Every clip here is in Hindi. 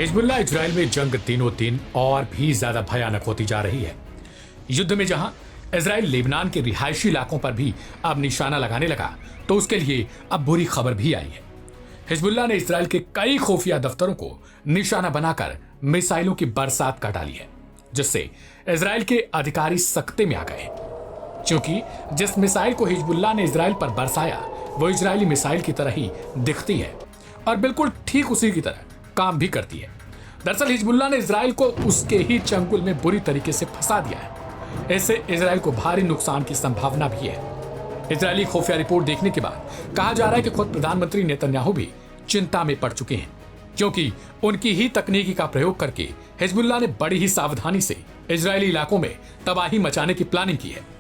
हिजबुल्लाह इजराइल में जंग दिनों दिन और भी ज्यादा भयानक होती जा रही है। युद्ध में जहां इजराइल लेबनान के रिहायशी इलाकों पर भी अब निशाना लगाने लगा, तो उसके लिए अब बुरी खबर भी आई है। हिजबुल्लाह ने इजराइल के कई खुफिया दफ्तरों को निशाना बनाकर मिसाइलों की बरसात कर डाली है, जिससे इजराइल के अधिकारी सख्ते में आ गए, क्योंकि जिस मिसाइल को हिजबुल्लाह ने इजराइल पर बरसाया वो इजरायली मिसाइल की तरह ही दिखती है और बिल्कुल ठीक उसी की तरह काम भी करती है। दरअसल हिजबुल्लाह ने इजराइल को उसके ही चंगुल में बुरी तरीके से फंसा दिया है। इससे इजराइल को भारी नुकसान की संभावना भी है। इजरायली खुफिया रिपोर्ट देखने के बाद कहा जा रहा है कि खुद प्रधानमंत्री नेतन्याहू भी चिंता में पड़ चुके हैं, क्योंकि उनकी ही तकनीकी का प्रयोग करके हिजबुल्लाह ने बड़ी ही सावधानी से इजरायली इलाकों में तबाही मचाने की प्लानिंग की है।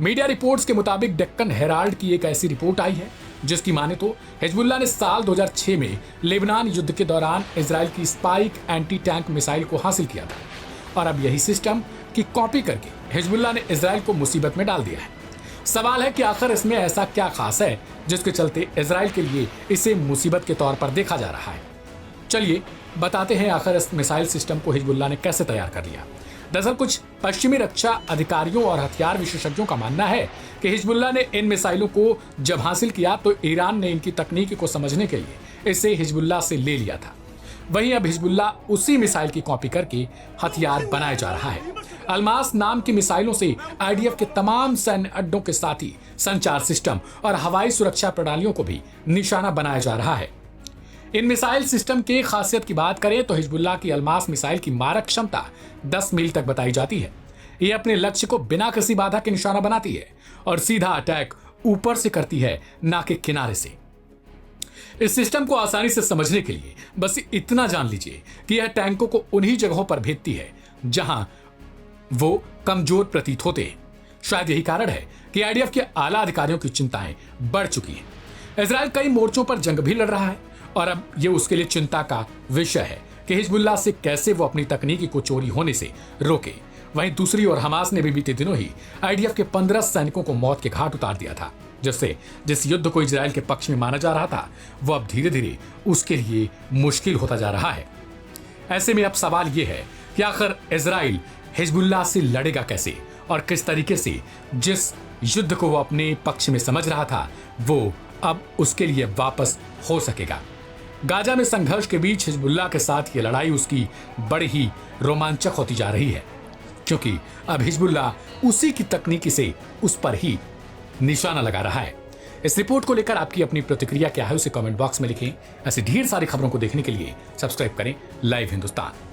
मीडिया रिपोर्ट्स के मुताबिक डेक्कन हेराल्ड की एक ऐसी रिपोर्ट आई है जिसकी माने तो हिजबुल्लाह ने साल 2006 में लेबनान युद्ध के दौरान इजराइल की स्पाइक एंटी टैंक मिसाइल को हासिल किया था और अब यही सिस्टम की कॉपी करके हिजबुल्लाह ने इजराइल को मुसीबत में डाल दिया है। सवाल है कि आखिर इसमें ऐसा क्या खास है जिसके चलते इजराइल के लिए इसे मुसीबत के तौर पर देखा जा रहा है। चलिए बताते हैं आखिर इस मिसाइल सिस्टम को हिजबुल्लाह ने कैसे तैयार कर लिया। दरअसल कुछ पश्चिमी रक्षा अधिकारियों और हथियार विशेषज्ञों का मानना है कि हिजबुल्लाह ने इन मिसाइलों को जब हासिल किया तो ईरान ने इनकी तकनीक को समझने के लिए इसे हिजबुल्लाह से ले लिया था। वहीं अब हिजबुल्लाह उसी मिसाइल की कॉपी करके हथियार बनाया जा रहा है। अलमास नाम की मिसाइलों से आईडीएफ के तमाम सैन्य अड्डों के साथ ही संचार सिस्टम और हवाई सुरक्षा प्रणालियों को भी निशाना बनाया जा रहा है। इन मिसाइल सिस्टम की खासियत की बात करें तो हिजबुल्लाह की अलमास मिसाइल की मारक क्षमता 10 मील तक बताई जाती है। ये अपने लक्ष्य को बिना किसी बाधा के निशाना बनाती है और सीधा अटैक ऊपर से करती है, ना कि किनारे से। इस सिस्टम को आसानी से समझने के लिए बस इतना जान लीजिए कि यह टैंकों को उन्हीं जगहों पर भेजती है जहां वो कमजोर प्रतीत होते हैं। शायद यही कारण है कि आईडीएफ के आला अधिकारियों की चिंताएं बढ़ चुकी हैं। इजराइल कई मोर्चों पर जंग भी लड़ रहा है और अब ये उसके लिए चिंता का विषय है कि हिजबुल्लाह से कैसे वो अपनी तकनीकी को चोरी होने से रोके। वहीं दूसरी ओर हमास ने भी बीते दिनों ही आईडीएफ के 15 सैनिकों को मौत के घाट उतार दिया था, जिससे जिस युद्ध को इजराइल के पक्ष में माना जा रहा था वो अब धीरे धीरे उसके लिए मुश्किल होता जा रहा है। ऐसे में अब सवाल ये है कि आखिर इजराइल हिजबुल्लाह से लड़ेगा कैसे और किस तरीके से जिस युद्ध को वो अपने पक्ष में समझ रहा था वो अब उसके लिए वापस हो सकेगा। गाजा में संघर्ष के बीच हिजबुल्लाह के साथ ये लड़ाई उसकी बड़ी ही रोमांचक होती जा रही है, क्योंकि अब हिजबुल्लाह उसी की तकनीकी से उस पर ही निशाना लगा रहा है। इस रिपोर्ट को लेकर आपकी अपनी प्रतिक्रिया क्या है उसे कमेंट बॉक्स में लिखें। ऐसी ढेर सारी खबरों को देखने के लिए सब्सक्राइब करें लाइव हिंदुस्तान।